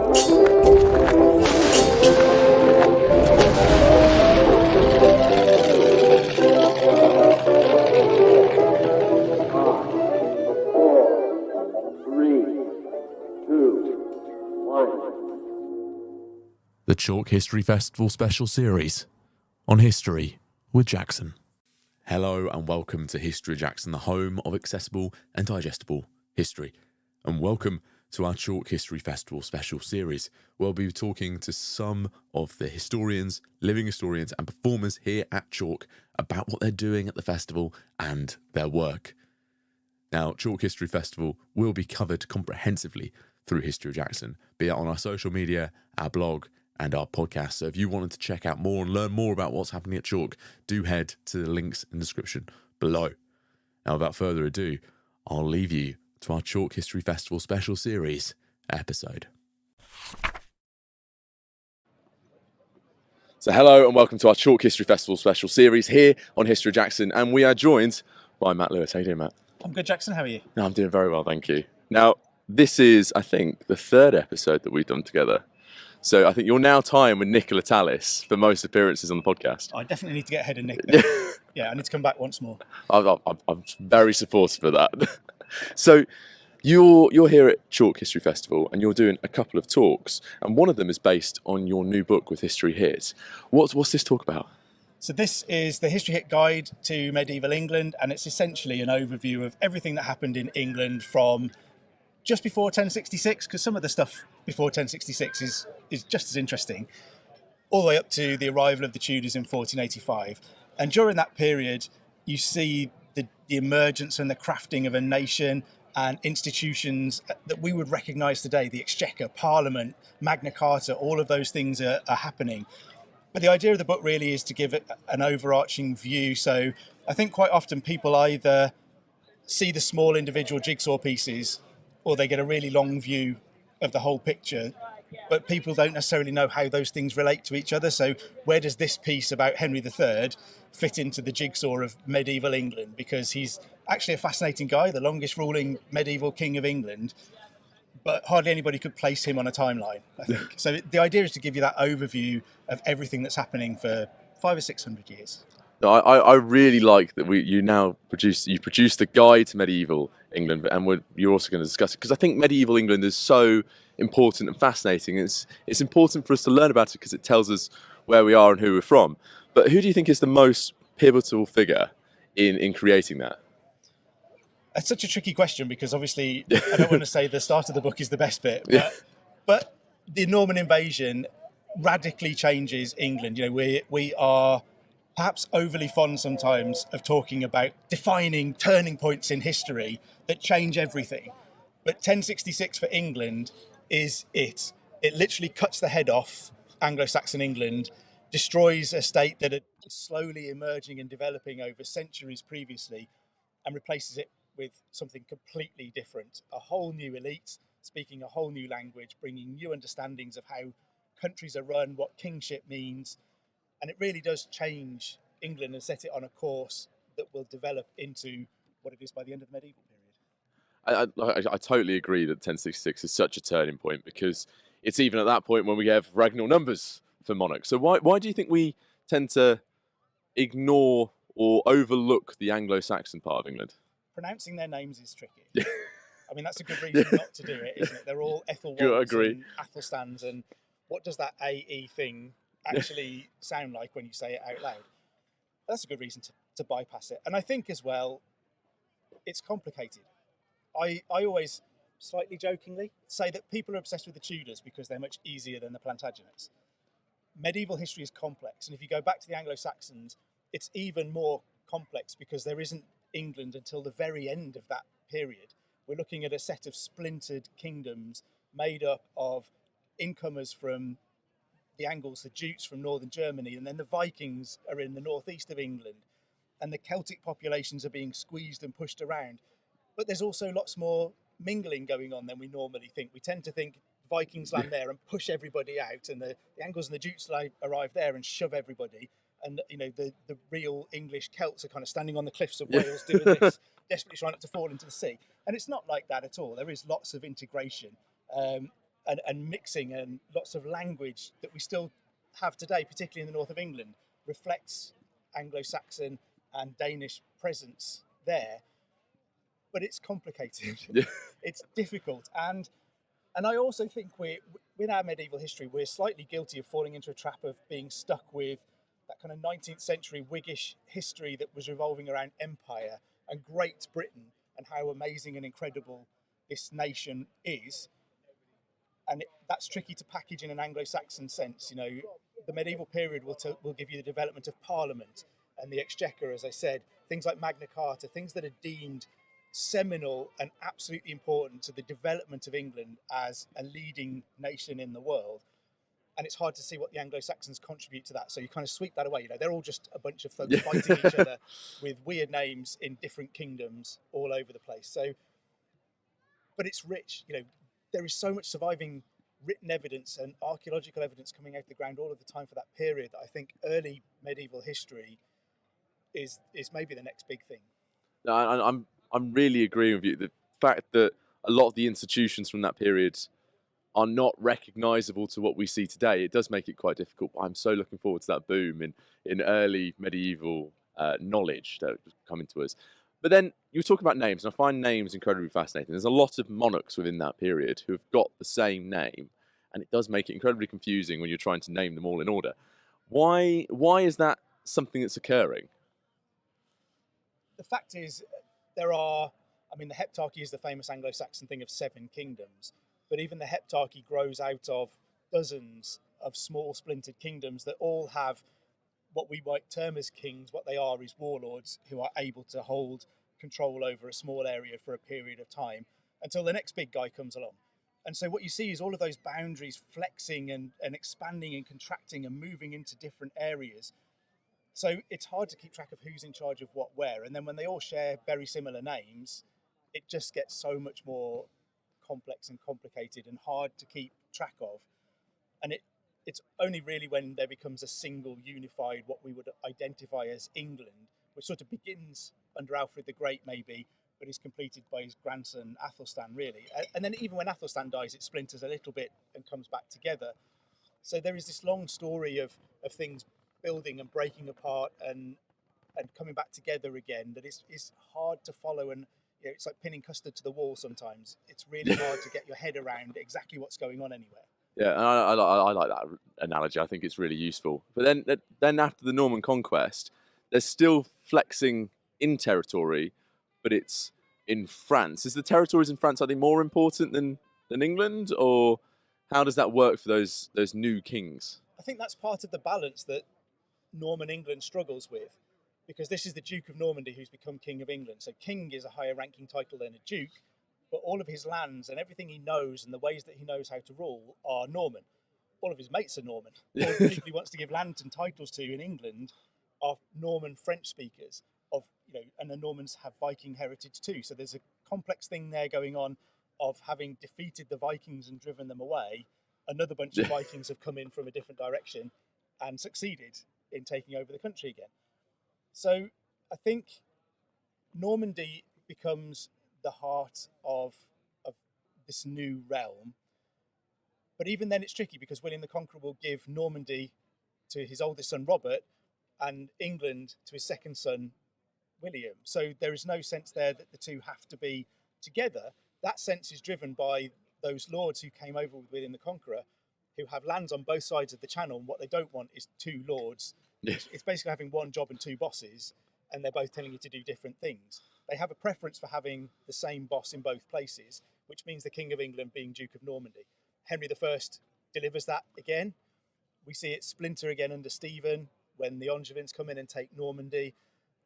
The Chalke History Festival special series on history with Jackson. Hello and welcome to History Jackson, the home of accessible and digestible history. And welcome to our Chalke History Festival special series, where we'll be talking to some of the historians, living historians and performers here at Chalke about what they're doing at the festival and their work. Now, Chalke History Festival will be covered comprehensively through History Jackson, be it on our social media, our blog, and our podcast. So if you wanted to check out more and learn more about what's happening at Chalke, do head to the links in the description below. Now, without further ado, I'll leave you to our Chalke History Festival special series episode. So hello and welcome to our Chalke History Festival special series here on History Jackson, and we are joined by Matt Lewis. How you doing, Matt? I'm good, Jackson. How are you? No, I'm doing very well, thank you. Now, this is, I think, the third episode that we've done together. So I think you're now tying with Nicola Tallis for most appearances on the podcast. I definitely need to get ahead of Nick. Yeah, I need to come back once more. I'm very supportive of that. So you're here at Chalke History Festival and you're doing a couple of talks, and one of them is based on your new book with History Hit. What's this talk about? So this is the History Hit Guide to Medieval England, and it's essentially an overview of everything that happened in England from just before 1066, because some of the stuff before 1066 is just as interesting, all the way up to the arrival of the Tudors in 1485. And during that period, you see the emergence and the crafting of a nation and institutions that we would recognise today, the Exchequer, Parliament, Magna Carta, all of those things are happening. But the idea of the book really is to give it an overarching view. So I think quite often people either see the small individual jigsaw pieces or they get a really long view of the whole picture, but people don't necessarily know how those things relate to each other. So where does this piece about Henry III fit into the jigsaw of medieval England? Because he's actually a fascinating guy, the longest ruling medieval king of England, but hardly anybody could place him on a timeline, I think. So the idea is to give you that overview of everything that's happening for 500 or 600 years. No, I really like that you produced a guide to medieval England, and you're also going to discuss it because I think medieval England is so important and fascinating. It's important for us to learn about it because it tells us where we are and who we're from. But who do you think is the most pivotal figure in creating that? It's such a tricky question because obviously I don't want to say the start of the book is the best bit, but the Norman invasion radically changes England. You know, we are perhaps overly fond sometimes of talking about defining turning points in history that change everything. But 1066 for England is it. It literally cuts the head off Anglo-Saxon England, destroys a state that had slowly emerging and developing over centuries previously, and replaces it with something completely different. A whole new elite, speaking a whole new language, bringing new understandings of how countries are run, what kingship means. And it really does change England and set it on a course that will develop into what it is by the end of the medieval period. I totally agree that 1066 is such a turning point because it's even at that point when we have regnal numbers for monarchs. So why do you think we tend to ignore or overlook the Anglo-Saxon part of England? Pronouncing their names is tricky. I mean, that's a good reason not to do it, isn't it? They're all Ethelwalds and Athelstans, and what does that AE thing actually sound like when you say it out loud? That's a good reason to bypass it. And I think as well, it's complicated. I always, slightly jokingly, say that people are obsessed with the Tudors because they're much easier than the Plantagenets. Medieval history is complex, and if you go back to the Anglo-Saxons, it's even more complex because there isn't England until the very end of that period. We're looking at a set of splintered kingdoms made up of incomers from the Angles, the Jutes from northern Germany, and then the Vikings are in the northeast of England, and the Celtic populations are being squeezed and pushed around. But there's also lots more mingling going on than we normally think. We tend to think Vikings land there and push everybody out, and the Angles and the Jutes arrive there and shove everybody. And you know, the real English Celts are kind of standing on the cliffs of Wales doing this, desperately trying not to fall into the sea. And it's not like that at all. There is lots of integration. and mixing, and lots of language that we still have today, particularly in the north of England, reflects Anglo-Saxon and Danish presence there. But it's complicated. Yeah. It's difficult, and I also think with our medieval history, we're slightly guilty of falling into a trap of being stuck with that kind of 19th century Whiggish history that was revolving around empire and Great Britain and how amazing and incredible this nation is. And that's tricky to package in an Anglo-Saxon sense. You know, the medieval period will give you the development of Parliament and the Exchequer, as I said, things like Magna Carta, things that are deemed seminal and absolutely important to the development of England as a leading nation in the world. And it's hard to see what the Anglo-Saxons contribute to that. So you kind of sweep that away. You know, they're all just a bunch of folks fighting each other with weird names in different kingdoms all over the place. So, but it's rich. You know, there is so much surviving written evidence and archaeological evidence coming out of the ground all of the time for that period that I think early medieval history is maybe the next big thing. No, I'm really agreeing with you. The fact that a lot of the institutions from that period are not recognisable to what we see today, it does make it quite difficult. But I'm so looking forward to that boom in early medieval knowledge that was coming to us. But then you talk about names, and I find names incredibly fascinating. There's a lot of monarchs within that period who have got the same name, and it does make it incredibly confusing when you're trying to name them all in order. Why is that something that's occurring? The fact is, there are, I mean, the heptarchy is the famous Anglo-Saxon thing of 7 kingdoms, but even the heptarchy grows out of dozens of small splintered kingdoms that all have what we might term as kings. What they are is warlords who are able to hold control over a small area for a period of time until the next big guy comes along. And so what you see is all of those boundaries flexing and expanding and contracting and moving into different areas. So it's hard to keep track of who's in charge of what where. And then when they all share very similar names, it just gets so much more complex and complicated and hard to keep track of. And it's only really when there becomes a single unified, what we would identify as England, which sort of begins under Alfred the Great maybe, but is completed by his grandson Athelstan really. And then even when Athelstan dies, it splinters a little bit and comes back together. So there is this long story of things building and breaking apart and coming back together again that is hard to follow. And you know, it's like pinning custard to the wall sometimes. It's really hard to get your head around exactly what's going on anywhere. Yeah, and I like that analogy. I think it's really useful. But then after the Norman conquest, there's still flexing in territory, but it's in France. Is the territories in France, are they more important than England, or how does that work for those new kings? I think that's part of the balance that Norman England struggles with, because this is the Duke of Normandy who's become King of England. So King is a higher ranking title than a Duke, but all of his lands and everything he knows and the ways that he knows how to rule are Norman. All of his mates are Norman. All the people he wants to give land and titles to in England are Norman French speakers. And the Normans have Viking heritage too. So there's a complex thing there going on of having defeated the Vikings and driven them away. Another bunch of Vikings have come in from a different direction and succeeded in taking over the country again. So I think Normandy becomes the heart of this new realm. But even then, it's tricky because William the Conqueror will give Normandy to his oldest son Robert and England to his second son William. So there is no sense there that the two have to be together. That sense is driven by those lords who came over with William the Conqueror, who have lands on both sides of the channel. And what they don't want is 2 lords. It's basically having one job and 2 bosses, and they're both telling you to do different things. They have a preference for having the same boss in both places, which means the King of England being Duke of Normandy. Henry I delivers that again. We see it splinter again under Stephen when the Angevins come in and take Normandy.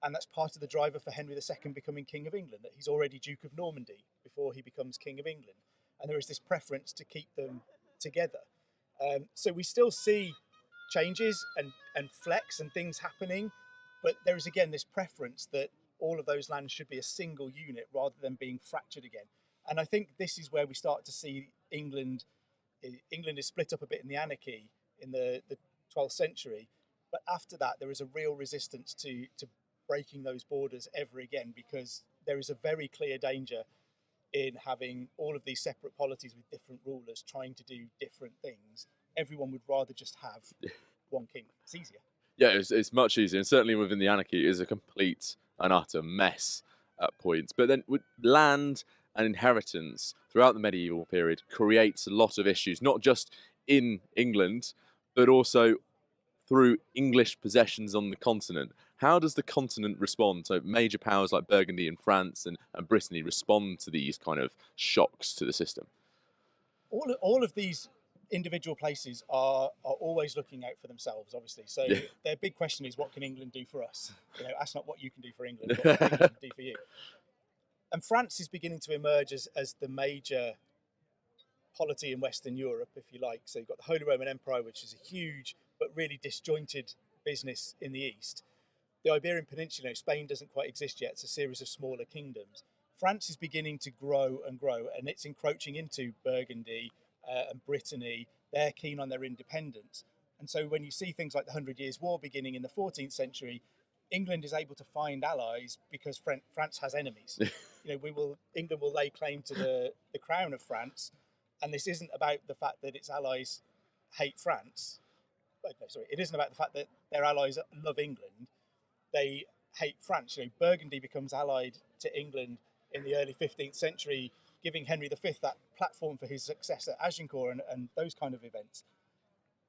And that's part of the driver for Henry II becoming King of England, that he's already Duke of Normandy before he becomes King of England. And there is this preference to keep them together. So we still see changes and flex and things happening, but there is again this preference that all of those lands should be a single unit rather than being fractured again. And I think this is where we start to see England is split up a bit in the anarchy in the 12th century, but after that there is a real resistance to breaking those borders ever again, because there is a very clear danger in having all of these separate polities with different rulers trying to do different things. Everyone would rather just have one king. It's easier. Yeah, it's much easier, and certainly within the anarchy, it is a complete and utter mess at points. But then with land and inheritance throughout the medieval period creates a lot of issues, not just in England, but also through English possessions on the continent. How does the continent respond? So major powers like Burgundy and France and Brittany respond to these kind of shocks to the system. All of these individual places are always looking out for themselves, obviously. So their big question is, what can England do for us? Ask not what you can do for England, what can England do for you? And France is beginning to emerge as the major polity in Western Europe, if you like. So you've got the Holy Roman Empire, which is a huge but really disjointed business in the east. The Iberian Peninsula, Spain doesn't quite exist yet. It's a series of smaller kingdoms. France is beginning to grow and grow, and it's encroaching into Burgundy and Brittany. They're keen on their independence. And so when you see things like the 100 Years' War beginning in the 14th century, England is able to find allies because France has enemies. England will lay claim to the crown of France, and this isn't about the fact that its allies hate France. It isn't about the fact that their allies love England. They hate France. Burgundy becomes allied to England in the early 15th century, giving Henry V that platform for his successor Agincourt and those kind of events,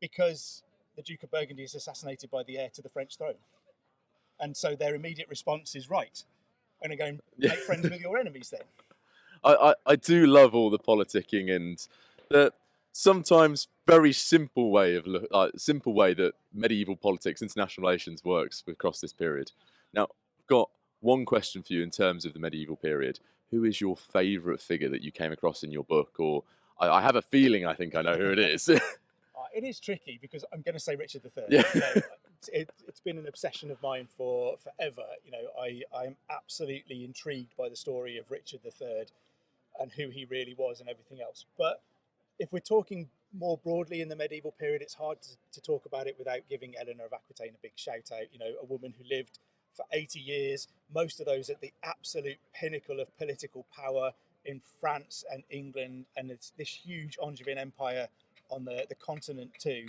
because the Duke of Burgundy is assassinated by the heir to the French throne. And so their immediate response is, right, I'm going to go and make friends with your enemies then. I do love all the politicking and the sometimes very simple way that medieval politics, international relations works across this period. Now, I've got one question for you in terms of the medieval period. Who is your favourite figure that you came across in your book? Or I have a feeling I think I know who it is. It is tricky because I'm going to say Richard III. Yeah. It's been an obsession of mine for forever. I'm absolutely intrigued by the story of Richard III and who he really was and everything else. But if we're talking more broadly in the medieval period, it's hard to talk about it without giving Eleanor of Aquitaine a big shout out. A woman who lived for 80 years, most of those at the absolute pinnacle of political power in France and England, and it's this huge Angevin empire on the continent too.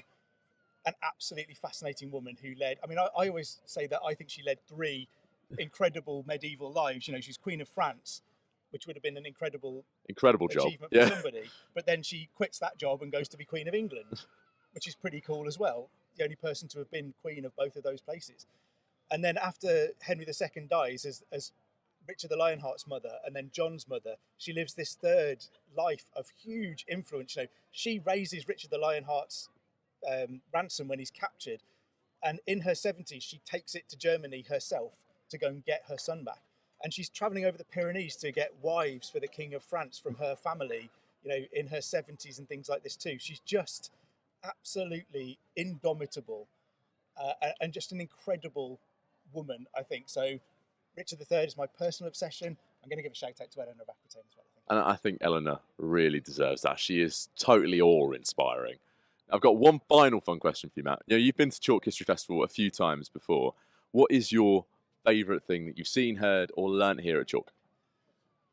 An absolutely fascinating woman who led, I always say that I think she led 3 incredible medieval lives. She's Queen of France, which would have been an incredible job achievement for somebody. But then she quits that job and goes to be Queen of England, which is pretty cool as well. The only person to have been queen of both of those places. And then after Henry II dies, as Richard the Lionheart's mother and then John's mother, she lives this third life of huge influence. She raises Richard the Lionheart's ransom when he's captured, and in her 70s she takes it to Germany herself to go and get her son back. And she's traveling over the Pyrenees to get wives for the King of France from her family, in her 70s and things like this too. She's just absolutely indomitable and just an incredible woman, I think. So Richard III is my personal obsession. I'm going to give a shout out to Eleanor of Aquitaine as well, I think. And I think Eleanor really deserves that. She is totally awe-inspiring. I've got one final fun question for you, Matt. You've been to Chalke History Festival a few times before. What is your favourite thing that you've seen, heard, or learnt here at Chalke?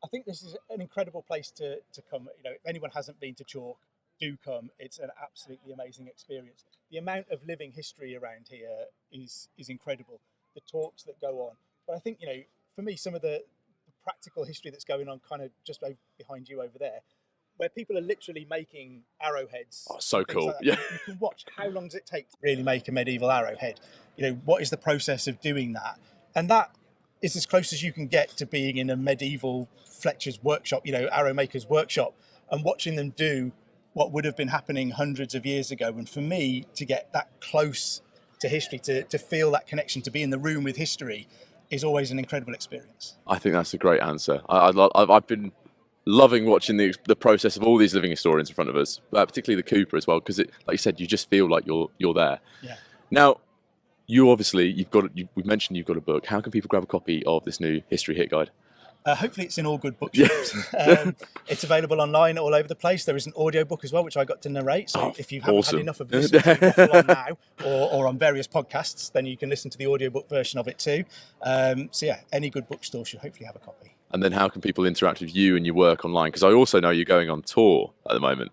I think this is an incredible place to come. If anyone hasn't been to Chalke, do come. It's an absolutely amazing experience. The amount of living history around here is incredible. The talks that go on. But I think, for me, some of the practical history that's going on kind of just behind you over there, where people are literally making arrowheads. Oh, so cool. Like yeah. You can watch how long does it take to really make a medieval arrowhead. What is the process of doing that? And that is as close as you can get to being in a medieval Fletcher's workshop, arrow maker's workshop, and watching them do what would have been happening hundreds of years ago. And for me, to get that close to history, to feel that connection, to be in the room with history, is always an incredible experience. I think that's a great answer. I've been loving watching the process of all these living historians in front of us, particularly the Cooper as well, because like you said, you just feel like you're there. Yeah. Now, we've mentioned you've got a book. How can people grab a copy of this new History Hit Guide? Hopefully it's in all good bookshops. It's available online all over the place. There is an audiobook as well, which I got to narrate. So if you haven't had enough of listening to me waffle on now or on various podcasts, then you can listen to the audiobook version of it too. So yeah, any good bookstore should hopefully have a copy. And then how can people interact with you and your work online? Because I also know you're going on tour at the moment.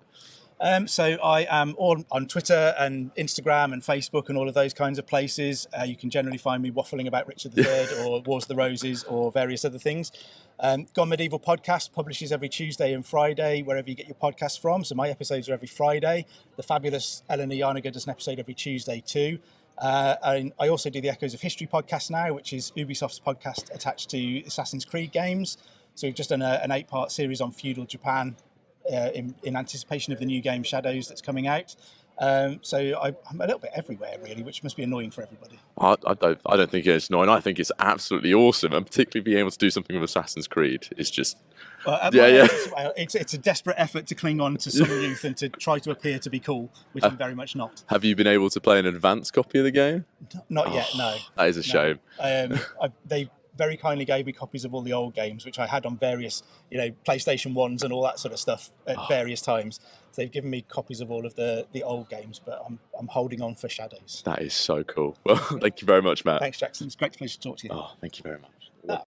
So I am on Twitter and Instagram and Facebook and all of those kinds of places. You can generally find me waffling about Richard III or Wars of the Roses or various other things. Gone Medieval podcast publishes every Tuesday and Friday, wherever you get your podcasts from. So my episodes are every Friday. The fabulous Eleanor Yarniger does an episode every Tuesday too. And I also do the Echoes of History podcast now, which is Ubisoft's podcast attached to Assassin's Creed games. So we've just done an 8-part series on feudal Japan in anticipation of the new game Shadows that's coming out. So I'm a little bit everywhere, really, which must be annoying for everybody. I don't think it's annoying. I think it's absolutely awesome, and particularly being able to do something with Assassin's Creed is just. It's a desperate effort to cling on to some youth and to try to appear to be cool, which I'm very much not. Have you been able to play an advanced copy of the game? Not yet, no. That is a shame. They very kindly gave me copies of all the old games, which I had on various, PlayStation 1s and all that sort of stuff at various times. So they've given me copies of all of the old games, but I'm holding on for Shadows. That is so cool. Well, thank you very much, Matt. Thanks, Jackson. It's a great pleasure to talk to you. Oh, thank you very much.